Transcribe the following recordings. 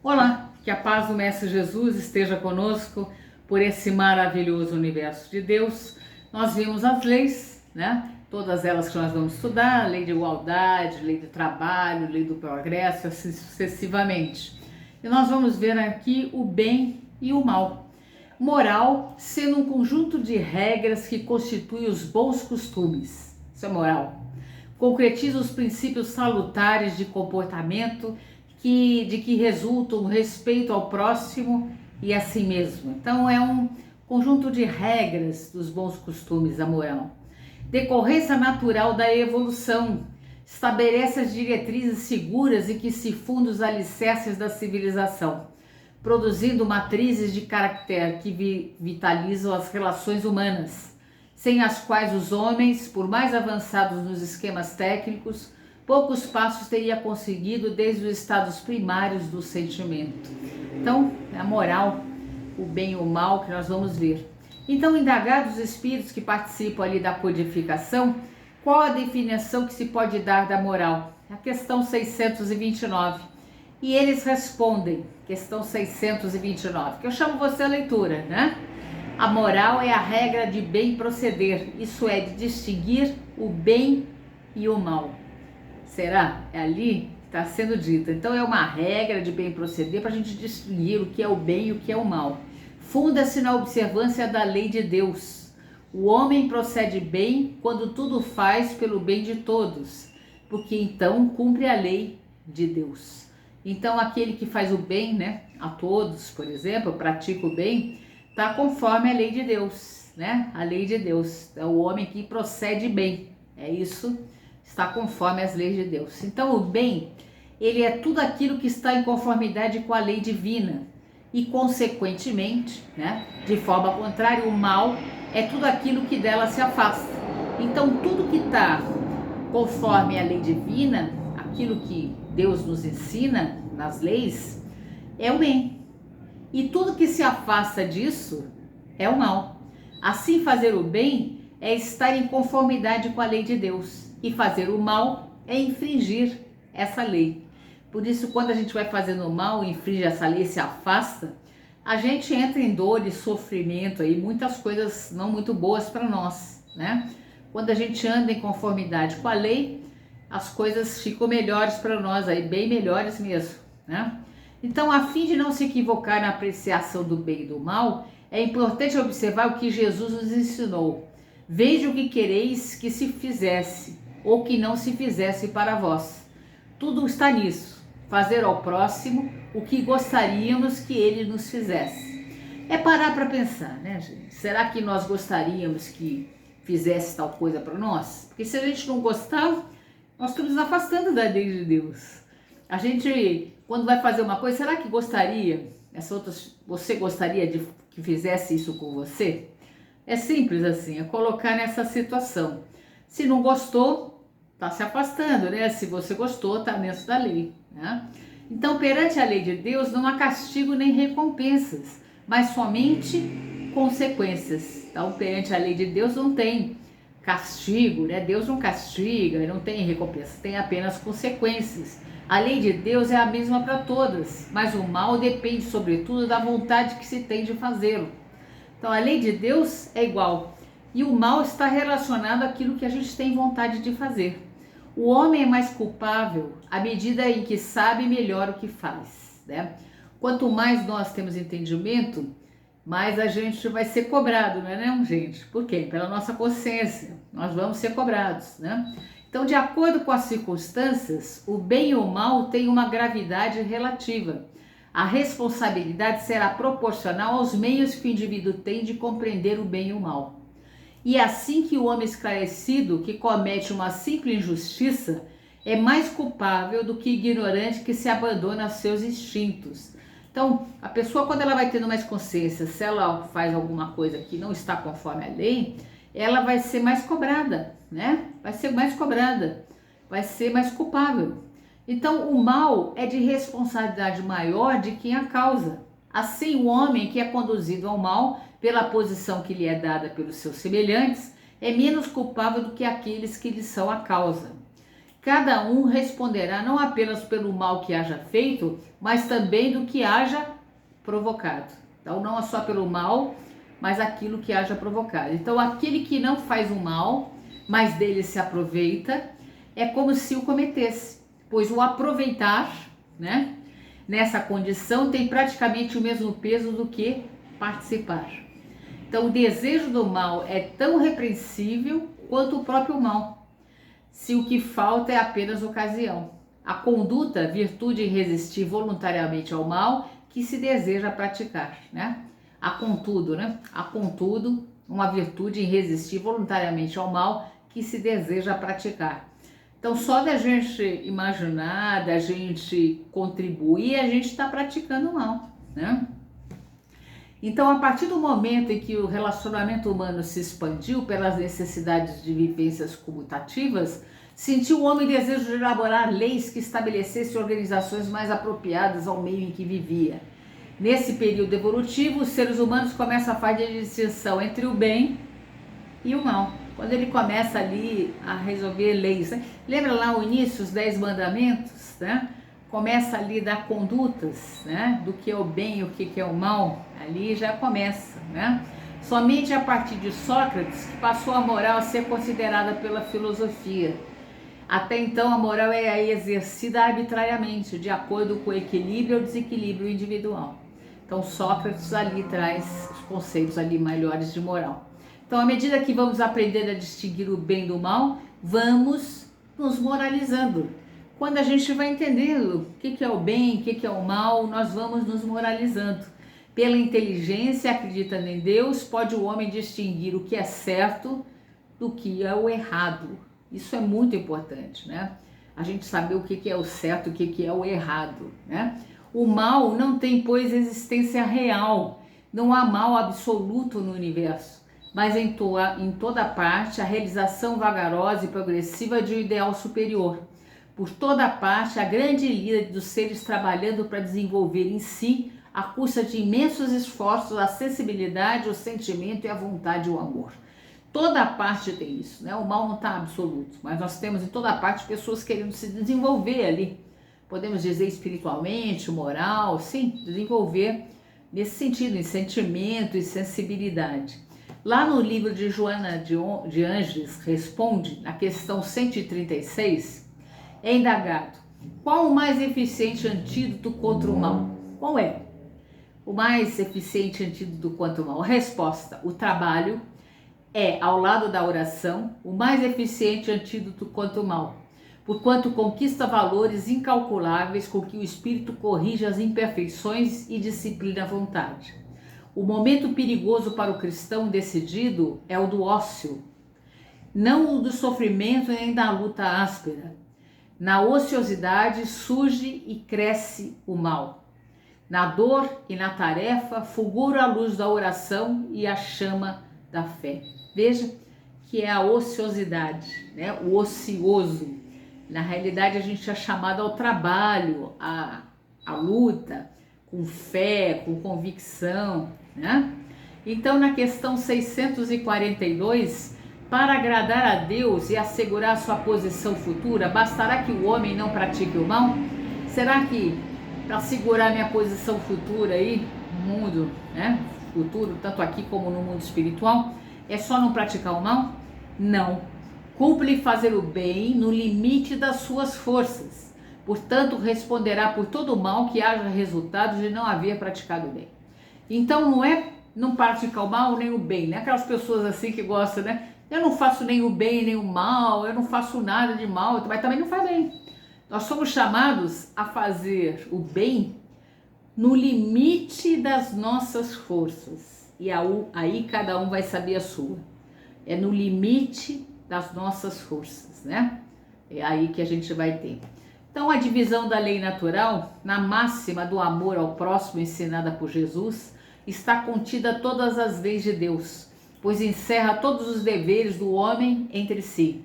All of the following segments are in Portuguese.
Olá, que a paz do Mestre Jesus esteja conosco por esse maravilhoso universo de Deus. Nós vimos as leis, né? Todas elas que nós vamos estudar, lei de igualdade, lei do trabalho, lei do progresso, assim sucessivamente. E nós vamos ver aqui o bem e o mal. Moral sendo um conjunto de regras que constitui os bons costumes. Isso é moral. Concretiza os princípios salutares de comportamento de que resultam o respeito ao próximo e a si mesmo. Então é um conjunto de regras dos bons costumes da moral. Decorrência natural da evolução, estabelece as diretrizes seguras em que se fundam os alicerces da civilização, produzindo matrizes de caráter que vitalizam as relações humanas, sem as quais os homens, por mais avançados nos esquemas técnicos, poucos passos teria conseguido desde os estados primários do sentimento. Então, a moral, o bem e o mal que nós vamos ver. Então, indagados os espíritos que participam ali da codificação, qual a definição que se pode dar da moral? A questão 629. E eles respondem, questão 629, que eu chamo você a leitura, né? A moral é a regra de bem proceder, isso é, de distinguir o bem e o mal. Será? É ali que está sendo dito. Então é uma regra de bem proceder para a gente distinguir o que é o bem e o que é o mal. Funda-se na observância da lei de Deus. O homem procede bem quando tudo faz pelo bem de todos, porque então cumpre a lei de Deus. Então aquele que faz o bem, né, a todos, por exemplo, pratica o bem, está conforme a lei de Deus, né? A lei de Deus. É o homem que procede bem. É isso. Está conforme as leis de Deus. Então o bem, ele é tudo aquilo que está em conformidade com a lei divina e consequentemente, né, de forma contrária, o mal é tudo aquilo que dela se afasta. Então tudo que está conforme a lei divina, aquilo que Deus nos ensina nas leis, é o bem. E tudo que se afasta disso é o mal. Assim, fazer o bem é estar em conformidade com a lei de Deus. E fazer o mal é infringir essa lei. Por isso, quando a gente vai fazendo o mal, infringe essa lei, se afasta, a gente entra em dor e sofrimento aí, muitas coisas não muito boas para nós, né? Quando a gente anda em conformidade com a lei, as coisas ficam melhores para nós aí, bem melhores mesmo, né? Então, a fim de não se equivocar na apreciação do bem e do mal, é importante observar o que Jesus nos ensinou. Veja o que quereis que se fizesse, ou que não se fizesse para vós. Tudo está nisso, fazer ao próximo o que gostaríamos que ele nos fizesse. É parar para pensar, né, gente? Será que nós gostaríamos que fizesse tal coisa para nós? Porque se a gente não gostar, nós estamos nos afastando da lei de Deus. A gente, quando vai fazer uma coisa, será que gostaria, você gostaria de que fizesse isso com você? É simples assim, é colocar nessa situação. Se não gostou, está se afastando, né? Se você gostou, está dentro da lei, né? Então, perante a lei de Deus, não há castigo nem recompensas, mas somente consequências. Então, perante a lei de Deus não tem castigo, né? Deus não castiga, não tem recompensa, tem apenas consequências. A lei de Deus é a mesma para todas, mas o mal depende, sobretudo, da vontade que se tem de fazê-lo. Então, a lei de Deus é igual. E o mal está relacionado àquilo que a gente tem vontade de fazer. O homem é mais culpável à medida em que sabe melhor o que faz, né? Quanto mais nós temos entendimento, mais a gente vai ser cobrado, não é não, gente? Por quê? Pela nossa consciência. Nós vamos ser cobrados, né? Então, de acordo com as circunstâncias, o bem e o mal têm uma gravidade relativa. A responsabilidade será proporcional aos meios que o indivíduo tem de compreender o bem e o mal. E é assim que o homem esclarecido, que comete uma simples injustiça, é mais culpável do que ignorante que se abandona aos seus instintos. Então, a pessoa, quando ela vai tendo mais consciência, se ela faz alguma coisa que não está conforme a lei, ela vai ser mais cobrada, né? Vai ser mais cobrada, vai ser mais culpável. Então, o mal é de responsabilidade maior de quem a causa. Assim, o homem que é conduzido ao mal pela posição que lhe é dada pelos seus semelhantes é menos culpável do que aqueles que lhe são a causa. cada um responderá não apenas pelo mal que haja feito, mas também do que haja provocado. Então, não é só pelo mal, mas aquilo que haja provocado. Então, aquele que não faz o mal, mas dele se aproveita, é como se o cometesse, pois o aproveitar, né, nessa condição tem praticamente o mesmo peso do que participar. Então, o desejo do mal é tão repreensível quanto o próprio mal, se o que falta é apenas ocasião. A conduta, virtude em resistir voluntariamente ao mal que se deseja praticar, né? Há contudo, uma virtude em resistir voluntariamente ao mal que se deseja praticar. Então, só da gente imaginar, da gente contribuir, a gente está praticando mal, né? Então, a partir do momento em que o relacionamento humano se expandiu pelas necessidades de vivências comutativas, sentiu o homem desejo de elaborar leis que estabelecessem organizações mais apropriadas ao meio em que vivia. Nesse período evolutivo, os seres humanos começam a fazer a distinção entre o bem e o mal. Quando ele começa ali a resolver leis, né? Lembra lá o início, os 10 mandamentos, né? Começa ali a dar condutas, né? Do que é o bem e o que é o mal, ali já começa, né? Somente a partir de Sócrates que passou a moral a ser considerada pela filosofia. Até então a moral é exercida arbitrariamente, de acordo com o equilíbrio ou desequilíbrio individual. Então Sócrates ali traz os conceitos ali melhores de moral. Então, à medida que vamos aprender a distinguir o bem do mal, vamos nos moralizando. Quando a gente vai entendendo o que é o bem, o que é o mal, nós vamos nos moralizando. Pela inteligência, acreditando em Deus, pode o homem distinguir o que é certo do que é o errado. Isso é muito importante, né? A gente saber o que é o certo, o que é o errado, né? O mal não tem, pois, existência real. Não há mal absoluto no universo, mas em toda parte a realização vagarosa e progressiva de um ideal superior. Por toda parte, a grande lida dos seres trabalhando para desenvolver em si, à custa de imensos esforços, a sensibilidade, o sentimento e a vontade e o amor. Toda parte tem isso, né? O mal não está absoluto, mas nós temos em toda parte pessoas querendo se desenvolver ali. Podemos dizer espiritualmente, moral, sim, desenvolver nesse sentido, em sentimento e sensibilidade. Lá no livro de Joana de Ângeles Responde, na questão 136, é indagado: qual o mais eficiente antídoto contra o mal? Qual é o mais eficiente antídoto contra o mal? A resposta: o trabalho é, ao lado da oração, o mais eficiente antídoto contra o mal, porquanto conquista valores incalculáveis com que o espírito corrige as imperfeições e disciplina a vontade. O momento perigoso para o cristão decidido é o do ócio, não o do sofrimento nem da luta áspera. Na ociosidade surge e cresce o mal. Na dor e na tarefa fulgura a luz da oração e a chama da fé. Veja que é a ociosidade, né? O ocioso. Na realidade a gente é chamado ao trabalho, à luta, com fé, com convicção, né? Então, na questão 642, para agradar a Deus e assegurar sua posição futura, bastará que o homem não pratique o mal? Será que para segurar minha posição futura aí, no mundo, né, futuro, tanto aqui como no mundo espiritual, é só não praticar o mal? Não. Cumpre fazer o bem no limite das suas forças. Portanto, responderá por todo o mal que haja resultado de não haver praticado o bem. Então, não é não praticar o mal nem o bem, né? Aquelas pessoas assim que gostam, né? Eu não faço nem o bem nem o mal, eu não faço nada de mal, mas também não faz bem. Nós somos chamados a fazer o bem no limite das nossas forças. E aí cada um vai saber a sua. É no limite das nossas forças, né? É aí que a gente vai ter. Então, a divisão da lei natural, na máxima do amor ao próximo ensinada por Jesus, está contida todas as leis de Deus, pois encerra todos os deveres do homem entre si.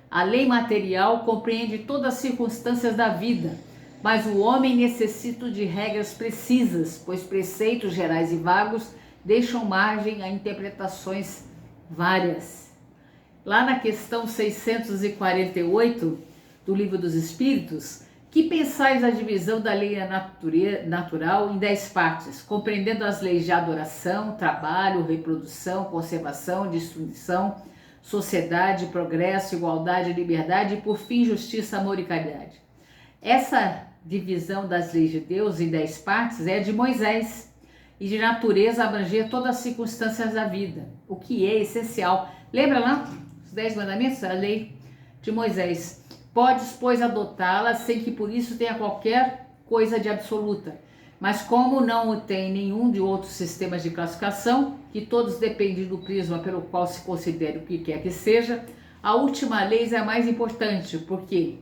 A lei material compreende todas as circunstâncias da vida, mas o homem necessita de regras precisas, pois preceitos gerais e vagos deixam margem a interpretações várias. Lá na questão 648, do Livro dos Espíritos, que pensais da divisão da lei natural em 10 partes, compreendendo as leis de adoração, trabalho, reprodução, conservação, destruição, sociedade, progresso, igualdade, liberdade e, por fim, justiça, amor e caridade. Essa divisão das leis de Deus em 10 partes é de Moisés e de natureza abranger todas as circunstâncias da vida, o que é essencial. Lembra lá? Os 10 mandamentos, a lei de Moisés. Podes, pois, adotá-la sem que por isso tenha qualquer coisa de absoluta. Mas como não o tem nenhum de outros sistemas de classificação, que todos dependem do prisma pelo qual se considere o que quer que seja, a última lei é a mais importante, porque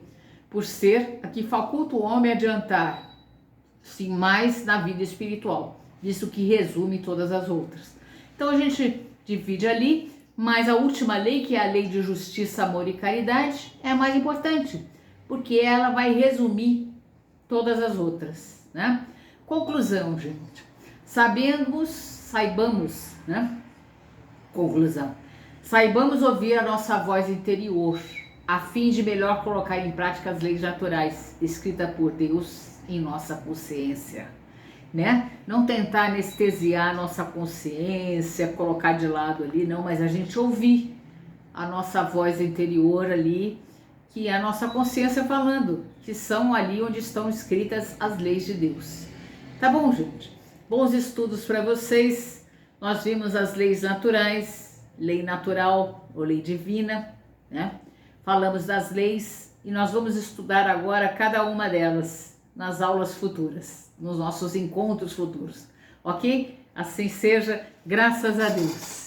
por ser a que faculta o homem adiantar-se mais na vida espiritual, visto que resume todas as outras. Então a gente divide ali, mas a última lei, que é a lei de justiça, amor e caridade, é a mais importante, porque ela vai resumir todas as outras, né? Conclusão, gente. Saibamos, né? Conclusão. Saibamos ouvir a nossa voz interior, a fim de melhor colocar em prática as leis naturais, escritas por Deus em nossa consciência, né? Não tentar anestesiar a nossa consciência, colocar de lado ali, não, mas a gente ouvir a nossa voz interior ali, que é a nossa consciência falando, que são ali onde estão escritas as leis de Deus. Tá bom, gente? Bons estudos para vocês. Nós vimos as leis naturais, lei natural ou lei divina, né? Falamos das leis e nós vamos estudar agora cada uma delas nas aulas futuras, nos nossos encontros futuros, ok? Assim seja, graças a Deus.